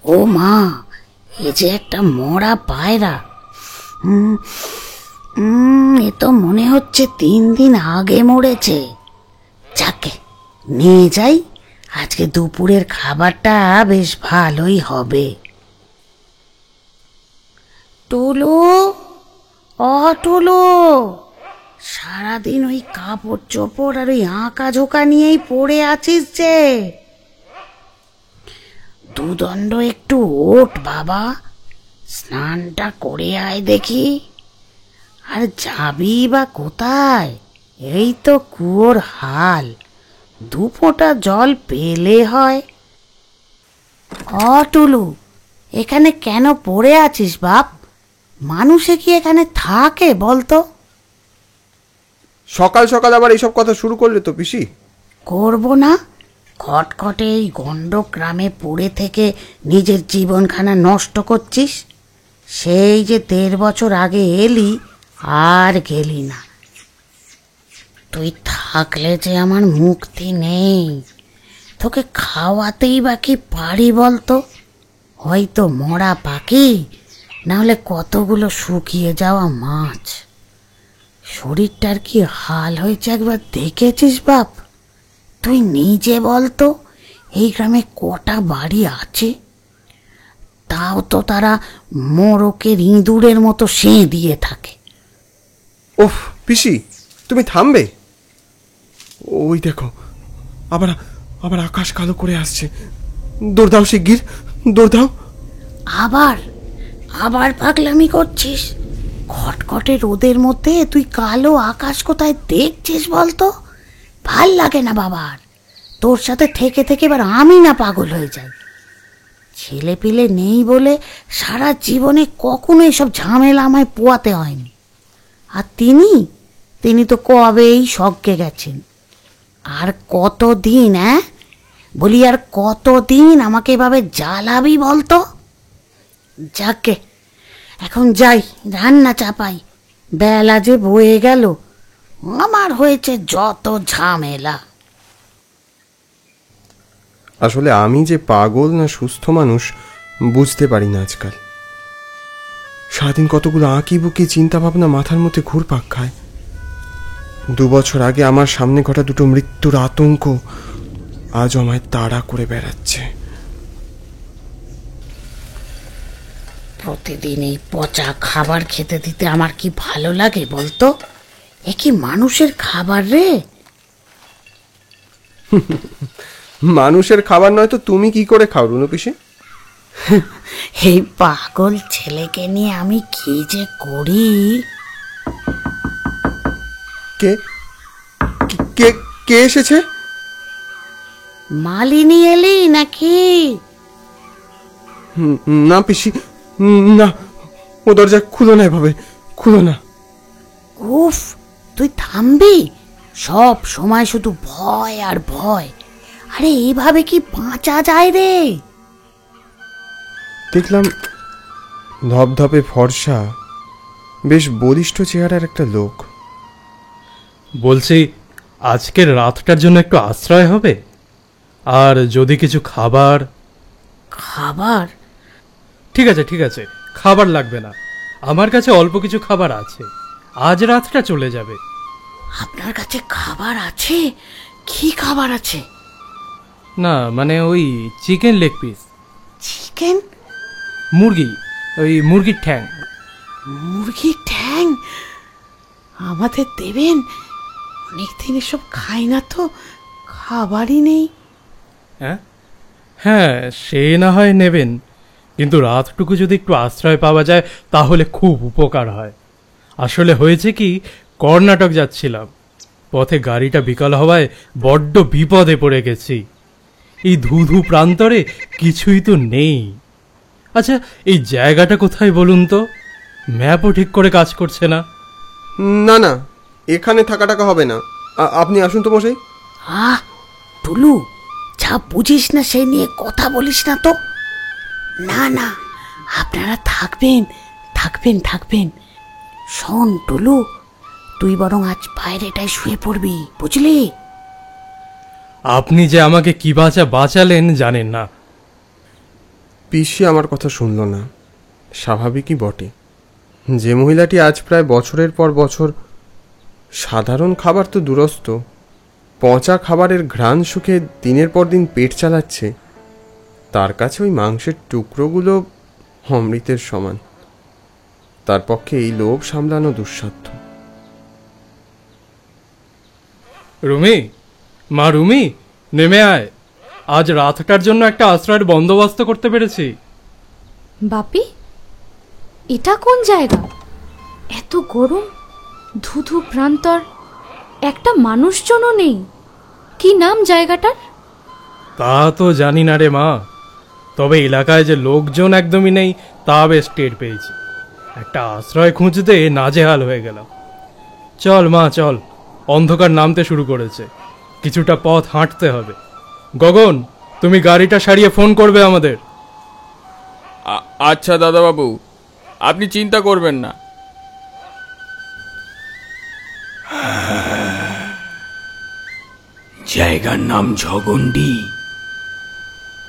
ও মা, এ যে একটা মরা পায়রা। এ তো মনে হচ্ছে 3 দিন আগে মরেছে। যাকে নিয়ে যাই, আজকে দুপুরের খাবারটা বেশ ভালোই হবে। টুলু, টুলু, সারাদিন ওই কাপড় চোপড় আর ওই আঁকা ঝোঁকা নিয়েই পড়ে আছিস যে। দুদণ্ড একটু ওঠ বাবা, স্নানটা করে আয় দেখি। আর যাবি বা কোথায়? এই তো কুয়োর হাল, 2 ফোঁটা জল পেলে হয়। টুলু, এখানে কেন পড়ে আছিস বাপ? মানুষে কি এখানে থাকে বলতো? সকাল সকাল আবার এইসব কথা শুরু করলে তো পিসি। করবো না? খটখটে এই গন্ড গ্রামে পড়ে থেকে নিজের জীবনখানা নষ্ট করছিস। সেই যে 1.5 বছর আগে এলি, আর গেলি না। তুই থাকলে যে আমার মুক্তি নেই। তোকে খাওয়াতেই বা কি পারি বলতো? হয়তো মরা পাখি, নাহলে কতগুলো শুকিয়ে যাওয়া মাছ। শরীরটার কি হাল হয়েছে একবার দেখেছিস বাপ? তুই নিজে বলতো, এই গ্রামে কটা বাড়ি আছে? তাও তো তারা মোরকের ইঁদুরের মতো সেঁ দিয়ে থাকে। ওহ পিসি, তুমি থামবে? ওই দেখো, আবার আবার আকাশ কালো করে আসছে। দৌড় দাও শিগগির, দৌড় দাও। আবার আবার পাগলামি করছিস? খটখটে রোদের মধ্যে তুই কালো আকাশ কোথায় দেখছিস বলতো? ভাল লাগে না বাবার। তোর সাথে থেকে থেকে এবার আমি না পাগল হয়ে যাই। ছেলে পিলে নেই বলে সারা জীবনে কখনো এসব ঝামেলা আমায় পোয়াতে হয়নি। আর তিনি তো কবেই স্বর্গে গেছেন। আর কতদিন বলি, আর কতদিন আমাকে এভাবে জ্বালাবি বলতো? যাকে এখন যাই, রান্না চাপাই। বেলা যে বয়ে গেল, আমার হয়েছে যত ঝামেলা। আসলে আমি যে পাগল না সুস্থ মানুষ বুঝতে পারি না আজকাল। সারাদিন কতগুলো আঁকি বুকি চিন্তা ভাবনা মাথার মধ্যে ঘুরপাক খায়। 2 বছর আগে আমার সামনে ঘটা 2টো মৃত্যুর আতঙ্ক আজ আমায় তাড়া করে বেড়াচ্ছে। প্রতিদিন এই পচা খাবার খেতে দিতে আমার কি ভালো লাগে বলতো? এ কি মানুষের খাবার রে? মানুষের খাবার নয় তো তুমি কি করে খাও রুনু পিসি? এই পাগল ছেলেকে নিয়ে আমি কি যে করি। কে কে কে এসেছে? মালিনী এলি নাকি? না পিসি, না, ও দরজা খুলো না, এভাবে খুলো না। উফ, তুই থামবি? সব সময় শুধু ভয় আর ভয়। আরে এইভাবে কি বাঁচা যায় রে? দেখলাম ধপধপে ফর্সা, বেশ বলিষ্ঠ চেহারার একটা লোক। বলছি, আজকের রাতটার জন্য একটু আশ্রয় হবে, আর যদি কিছু খাবার। খাবার? ঠিক আছে ঠিক আছে, খাবার লাগবে না, আমার কাছে অল্প কিছু খাবার আছে, আজ রাতটা চলে যাবে। আপনার কাছে খাবার আছে? কি খাবার আছে? না মানে ওই চিকেন লেগ পিস। চিকেন? মুরগি, ওই মুরগির ঠ্যাং। মুরগির ঠ্যাং আমাদের দেবেন? অনেকদিন এসব খাই না তো, খাবারই নেই। হ্যাঁ হ্যাঁ, সে না হয় নেবেন, কিন্তু রাতটুকু যদি একটু আশ্রয় পাওয়া যায় তাহলে খুব উপকার হয়। আসলে হয়েছে কি, কর্ণাটক যাচ্ছিলাম, পথে গাড়িটা বিকল হওয়ায় বড্ড বিপদে পড়ে গেছি। এই ধুধু প্রান্তরে কিছুই তো নেই। আচ্ছা, এই জায়গাটা কোথায় বলুন তো? ম্যাপও ঠিক করে কাজ করছে না। না না, এখানে থাকা টাকা হবে না, আপনি আসুন তো মশাই। টুলু, যা বুঝিস না সেই নিয়ে কথা বলিস না তো। না না, আপনারা থাকবেন থাকবেন থাকবেন। শোন টুলু, তুই বরং আজ বাইরেটায় শুয়ে পড়বি, বুঝলি? আপনি যে আমাকে কি বাঁচালেন জানেন না। পিসি আমার কথা শুনল না, স্বাভাবিকই বটে। যে মহিলাটি আজ প্রায় বছরের পর বছর সাধারণ খাবার তো দুরস্ত, পচা খাবারের ঘ্রাণ সুখে দিনের পর দিন পেট চালাচ্ছে, তার কাছে ওই মাংসের টুকরোগুলো অমৃতের সমান। তার পক্ষে এই লোভ সামলানো দুঃসাধ্য। রুমি, মা রুমি, নেমে আয়। আজ রাতটার জন্য একটা আশ্রয়ের বন্দোবস্ত করতে পেরেছি। বাপি, এটা কোন জায়গা? এত গরম, ধুধু প্রান্তর, একটা মানুষজনও নেই। কি নাম জায়গাটার? তা তো জানি না রে মা, তবে এলাকায় যে লোকজন একদমই নেই তা বেশ টের পেয়েছি। একটা আশ্রয় খুঁজতে নাজেহাল হয়ে গেলাম। চল মা চল, অন্ধকার নামতে শুরু করেছে, কিছুটা পথ হাঁটতে হবে। গগন, তুমি গাড়িটা সারিয়ে ফোন করবে আমাদের। আচ্ছা দাদাবাবু, আপনি চিন্তা করবেন না। জায়গার নাম ঝগন্ডি।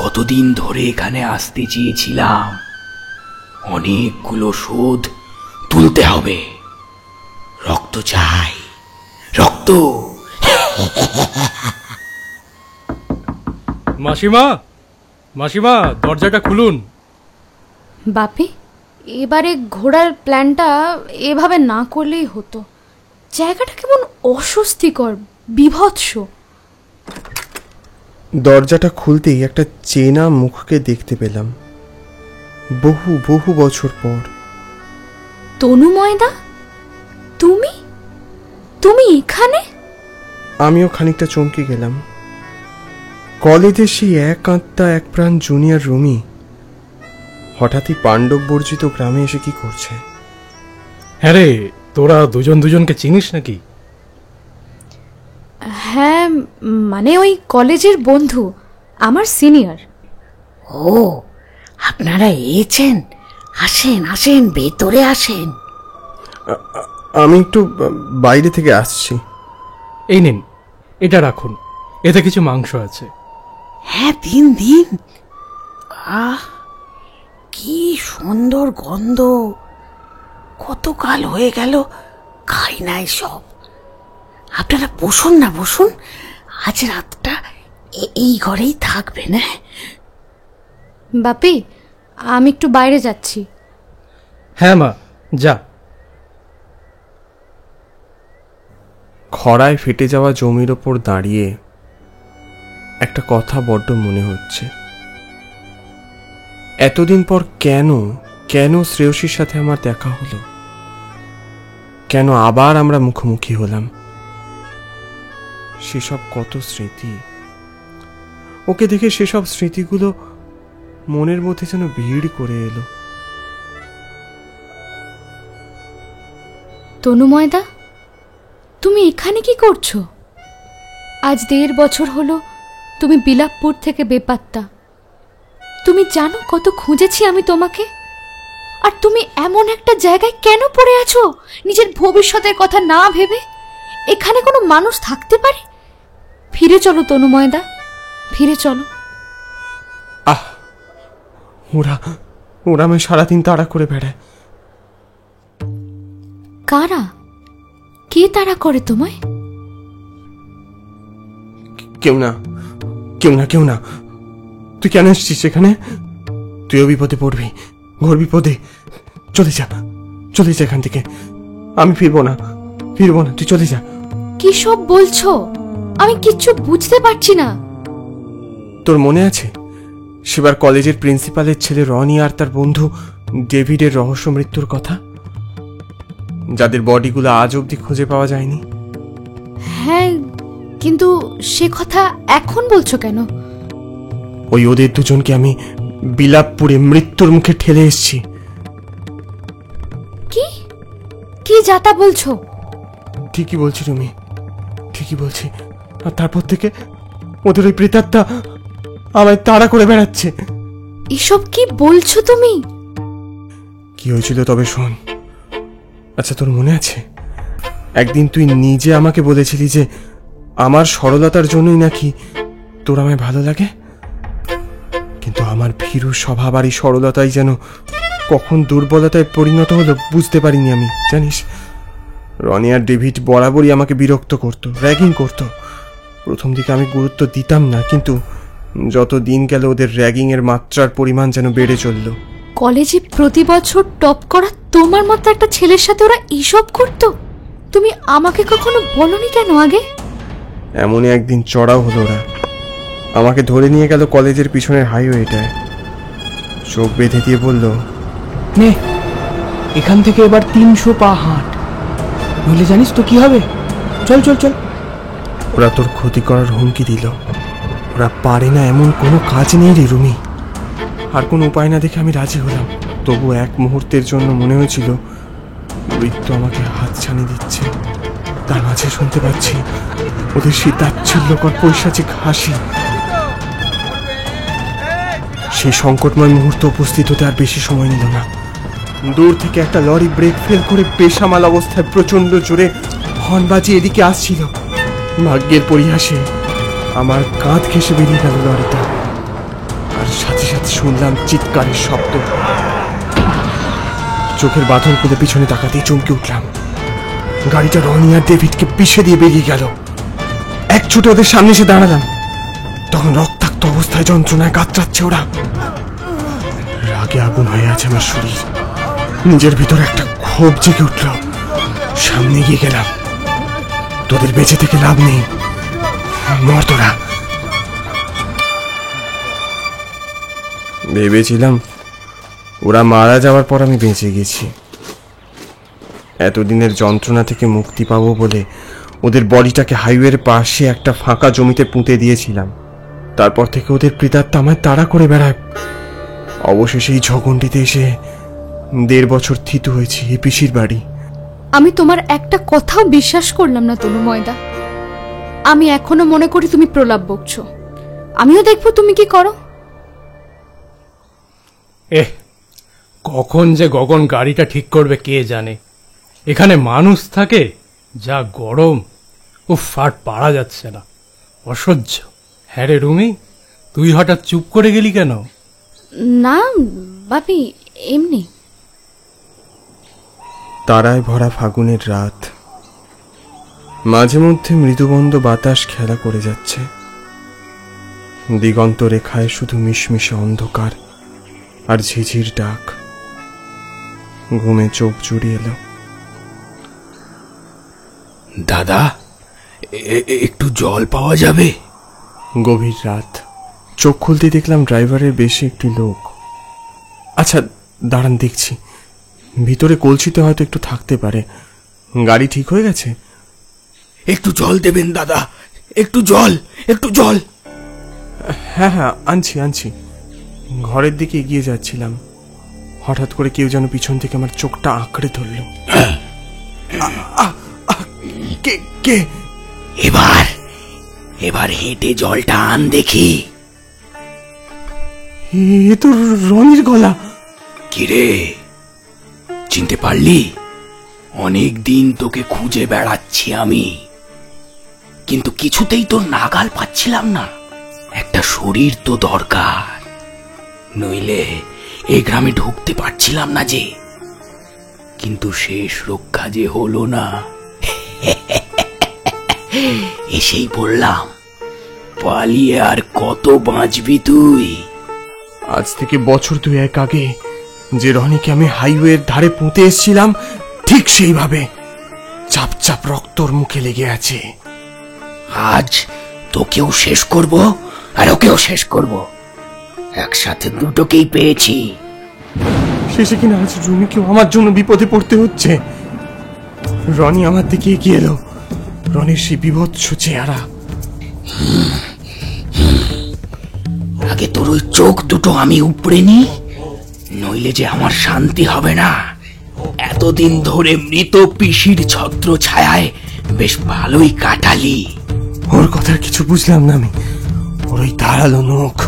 কতদিন ধরে এখানে আসতে চেয়েছিলাম, অনেকগুলো শোধ তুলতে হবে। রক্ত চাই, রক্ত। মাসিমা, মাসিমা, দরজাটা খুলুন। বাপি, এবারে ঘোরার প্ল্যানটা এভাবে না করলেই হতো। জায়গাটা কেমন অস্বস্তিকর, বীভৎস। দরজাটা খুলতেই একটা চেনা মুখকে দেখতে পেলাম, বহু বহু বছর পর। তনুময়দা, তুমি তুমি এখানে? আমিও খানিকটা চমকে গেলাম। কলেজে সেই এক আত্মা এক প্রাণ জুনিয়র রুমি হঠাৎই পাণ্ডব বর্জিত গ্রামে এসে কি করছে? হ্যাঁ রে, তোরা দুজন দুজনকে চিনিস নাকি? হ্যাঁ, মানে ওই কলেজের বন্ধু, আমার সিনিয়র। ও, আপনারা এসেছেন? আসেন আসেন, ভেতরে আসেন। আমি একটু বাইরে থেকে আসছি। এই নিন, এটা রাখুন, এতে কিছু মাংস আছে। হ্যাঁ, দিন দিন। আহ, কি সুন্দর গন্ধ! কতকাল হয়ে গেল খাই নাই সব। আপনারা বসুন না, বসুন। আজ রাতটা এই ঘরেই থাকবেন। হ্যাঁ বাপি, আমি একটু বাইরে যাচ্ছি। হ্যাঁ মা, যা। খরায় ফেটে যাওয়া জমির ওপর দাঁড়িয়ে একটা কথা বড্ড মনে হচ্ছে। এতদিন পর কেন কেন শ্রেয়সীর সাথে আমার দেখা হলো? কেন আবার আমরা মুখোমুখি হলাম? সেসব কত স্মৃতি, ওকে দেখে সেসব স্মৃতিগুলো মনের মধ্যে যেন ভিড় করে এলো। তনুময়দা, তুমি এখানে কি করছো? আজ 1.5 বছর হলো তুমি বিলাপপুর থেকে বেপাত্তা। তুমি জানো কত খুঁজেছি আমি তোমাকে। আর তুমি এমন একটা জায়গায় কেন পড়ে আছো, নিজের ভবিষ্যতের কথা না ভেবে? এখানে কোনো মানুষ থাকতে পারে? ফিরে চলো তনুময়দা, ফিরে চলো। আহ, ওরা ওরা আমি সারাদিন তাড়া করে বেড়ায়। কারা? কে তাড়া করে তোমায়? কেউ না, কেউ না, কেউ না। তুই কেন এসছিস এখানে? তুইও বিপদে পড়বি, ঘোর বিপদে। চলে যা, চলে যা এখান থেকে। আমি ফিরবো না, ফিরবো না, তুই চলে যা। কি সব বলছো? আমি কিচ্ছু বুঝতে পারছি না। তোর মনে আছে সেবার কলেজের প্রিন্সিপালের ছেলে রনি আর তার বন্ধু ডেভিডের রহস্য মৃত্যুর কথা, যাদের বডিগুলো আজ অবধি খুঁজে পাওয়া যায়নি? হ্যাঁ, কিন্তু সে কথা এখন বলছো কেন? ওই ওদের দুজনকে আমি বিলাপপুরে মৃত্যুর মুখে ঠেলে এসেছি। কি কি যাতা বলছো? ঠিকই বলছি তুমি, ঠিকই বলছি। আর তারপর থেকে ওদের ওই প্রেতাত্মা আমায় তাড়া করে বেড়াচ্ছে। এসব কি বলছো তুমি? কি হয়েছিল তবে শোন। আচ্ছা, তোর মনে আছে একদিন তুই নিজে আমাকে বলেছিলি যে আমার সরলতার জন্যই নাকি তোর আমায় ভালো লাগে? কিন্তু আমার ভীরু স্বভাব আর এই সরলতাই যেন কখন দুর্বলতায় পরিণত হলো বুঝতে পারিনি আমি, জানিস। রনি আর ডেভিড বরাবরই আমাকে বিরক্ত করতো, র্যাগিং করতো। প্রথম দিকে আমি গুরুত্ব দিতাম না, কিন্তু যত দিন গেল ওদের র্যাগিংয়ের মাত্রার পরিমাণ যেন বেড়ে চলল। কলেজে প্রতি বছর টপ করা তোমার মতো একটা ছেলের সাথে ওরা এইসব করতো? তুমি আমাকে কখনো বলনি কেন আগে? এমনই একদিন চড়াও হলো ওরা। আমাকে ধরে নিয়ে গেল কলেজের পিছনের হাইওয়েটায়, চোখ বেঁধে দিয়ে বলল, নে এখান থেকে এবার 300 পা হাঁট, নইলে জানিস তো কি হবে। চল চল চল। ওরা তোর ক্ষতি করার হুমকি দিল। ওরা পারে না এমন কোনো কাজ নেই রে রুমি। আর কোনো উপায় না দেখে আমি রাজি হলাম। তবু এক মুহূর্তের জন্য মনে হয়েছিল মৃত্যু আমাকে হাত ছানি দিচ্ছে। তার মাঝে শুনতে পাচ্ছি ওদের সেই তাচ্ছিল্যকর পৈশাচিক হাসি। সেই সংকটময় মুহূর্তে উপস্থিত হতে আর বেশি সময় নিল না। দূর থেকে একটা লরি ব্রেক ফেল করে বেসামাল অবস্থায় প্রচন্ড জোরে হর্ন বাজিয়ে এদিকে আসছিল। ভাগ্যের পরিহাসে আমার কাঁধ ঘেঁষে বেরিয়ে গেল লরিটা, আর সাথে সাথে শুনলাম চিৎকারের শব্দ। চোখের বাঁধন খুলে পিছনে তাকাতেই চমকে উঠলাম। গাড়িটা রনি আর ডেভিডকে পিষে দিয়ে বেরিয়ে গেল। এক ছুটে ওদের সামনে এসে দাঁড়ালাম। তখন রক্তাক্ত অবস্থায় যন্ত্রণায় কাতরাচ্ছে ওরা। রাগে আগুন হয়ে আছে আমার শরীর। নিজের ভিতর একটা ক্ষোভ জেগে উঠল। সামনে গিয়ে গেলাম। তোদের বেঁচে থেকে লাভ নেই, মর তোরা। ভেবেছিলাম ওরা মারা যাওয়ার পর আমি বেঁচে গেছি। এতদিনের যন্ত্রণা থেকে মুক্তি পাবো বলে ওদের বডিটাকে হাইওয়ের পাশে একটা ফাঁকা জমিতে পুঁতে দিয়েছিলাম। তারপর থেকে ওদের প্রেতাত্মা আমায় তাড়া করে বেড়ায়। অবশেষে এই ঝগন্ডিতে এসে 1.5 বছর থিতু হয়েছি এই পিসির বাড়ি। আমি তোমার একটা কথাও বিশ্বাস করলাম না তনু ময়দা। আমি এখনো মনে করি তুমি প্রলাপ বকছো। আমিও দেখবো তুমি কি করো। কখন যে গগন গাড়িটা ঠিক করবে কে জানে। এখানে মানুষ থাকে, যা গরম, ফাট পারা যাচ্ছে না, অসহ্য। হ্যাঁ রে রুমি, তুই হঠাৎ চুপ করে গেলি কেন? না বাপি, এমনি। তারায় ভরা ফাগুনের রাত, মাঝে মধ্যে মৃদুবন্ধ বাতাস খেলা করে যাচ্ছে। দিগন্ত রেখায় শুধু মিশমিশে অন্ধকার আর ঝিঝির ডাক। ঘুমে চোখ জুড়িয়ে এলো। দাদা, একটু জল পাওয়া যাবে? গভীর রাত, চোখ খুলতে দেখলাম ড্রাইভারের বেশি একটি লোক। আচ্ছা দাঁড়ান, দেখছি। ভিতরে কলসিতে হয়তো একটু থাকতে পারে। গাড়ি ঠিক হয়ে গেছে? একটু জল দেবেন দাদা, একটু জল, একটু জল। হ্যাঁ হ্যাঁ, আনছি আনছি। ঘরের দিকে এগিয়ে যাচ্ছিলাম, হঠাৎ করে কেউ যেন পিছন থেকে আমার চোখটা আঁকড়ে ধরল। কে কে? এবার এবার হেঁটে জলটা আন দেখি। এ তো রনির গলা। কিরে, চিনতে পারলি? অনেক দিন তোকে খুঁজে বেড়াচ্ছি আমি, কিন্তু কিছুতেই তোর নাগাল পাচ্ছিলাম না। একটা শরীর তো দরকার, নইলে এই গ্রামে ঢুকতে পারছিলাম না যে। কিন্তু শেষ রক্ষা যে হলো না। এসেই পড়লাম, পালিয়ে আর কত বাঁচবি তুই? আজ থেকে বছর 2 আগে যে রনিকে আমি হাইওয়ের ধারে পুঁতে এসেছিলাম, ঠিক সেইভাবে চাপ চাপ রক্তর মুখে লেগে আছে। আজ তোকেও শেষ করব আর ওকেও শেষ করব, একসাথে দুটোকেই পেয়েছি। শেষে কিনা আজ রুমিকেও আমার জন্য বিপদে পড়তে হচ্ছে। রনি আমার দিকে এগিয়ে এলো। রনির সেই বিভৎস চেহারা। আগে তোর ওই চোখ দুটো আমি উপড়ে নি, নইলে যে আমার শান্তি হবে না। এতদিন ধরে মৃত পিসির ছত্র ছায়ায় বেশ ভালোই কাটালি। ওর কথার কিছু বুঝলাম না আমি। ওর ওই ধারালো নখ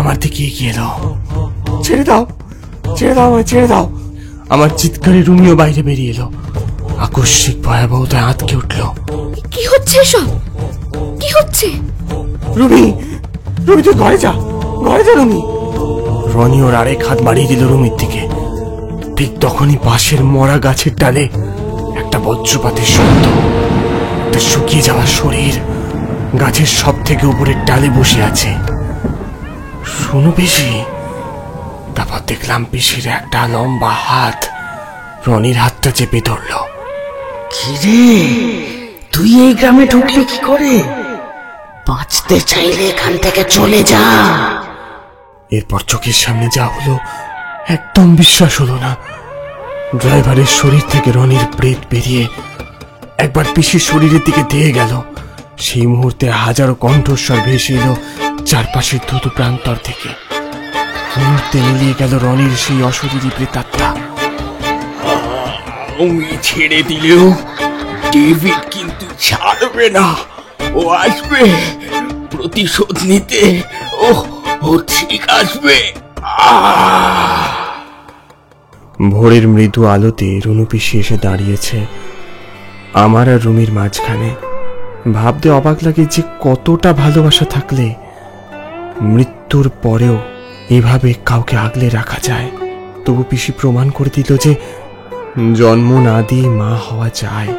আমার দিকে এগিয়ে এলো। ছেড়ে দাও, ছেড়ে দাও, আমায় ছেড়ে দাও। আমার চিৎকারে রুমিও বাইরে বেরিয়ে এলো। আকস্মিক ভয়াবহতায় আঁতকে উঠল। কি হচ্ছে এসব? কি হচ্ছে? রুমি, রুমি তুই ঘরে যা, ঘরে যা রুমি। রনি ওর আরেক হাত বাড়িয়ে দিল রুমির দিকে। ঠিক তখনই পাশের মরা গাছের ডালে একটা বজ্রপাতের শব্দ। একটা শুকিয়ে যাওয়া শরীর গাছের সব থেকে উপরের ডালে বসে আছে। শুনো পিসি, তারপর দেখলাম পিসির একটা লম্বা হাত রনির হাতটা চেপে ধরল। কিরে, তুই এই গ্রামে ঢুকলি কি করে? বাঁচতে চাইলে এখান থেকে চলে যা। এরপর চোখের সামনে যা হলো একদম বিশ্বাস হলো না। ড্রাইভারের শরীর থেকে রনির প্রেত বেরিয়ে একবার পিসির শরীরের দিকে ধেয়ে গেল। সেই মুহূর্তে হাজারো কণ্ঠস্বর ভেসে এলো চারপাশের দ্রুত প্রান্তর থেকে। মুহূর্তে মিলিয়ে গেল রনির সেই অশরীরী প্রেতাত্মা। তুমি ছেড়ে দিলেও ডেভিড কিন্তু ছাড়বে না। ও আসবে প্রতিশোধ নিতে। ও ঠিক আসবে। ভোরের মৃদু আলোতে রুনু পিসি এসে দাঁড়িয়েছে আমার আর রুমির মাঝখানে। ভাবতে অবাক লাগে যে কতটা ভালোবাসা থাকলে মৃত্যুর পরেও এভাবে কাউকে আগলে রাখা যায়। তবু পিসি প্রমাণ করে দিল যে জন্ম না দিয়ে মা হওয়া যায়।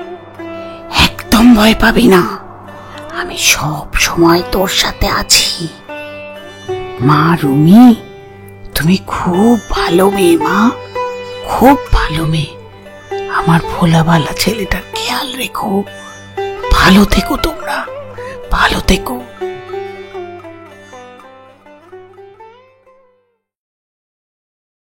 একদম ভয় পাবি না, আমি সব সময় তোর সাথে আছি। মা রুমি, তুমি খুব ভালো মেয়ে মা, খুব ভালো মেয়ে। আমার ভোলাবালা ছেলেটার খেয়াল রেখো। ভালো থেকো তোমরা, ভালো থেকো।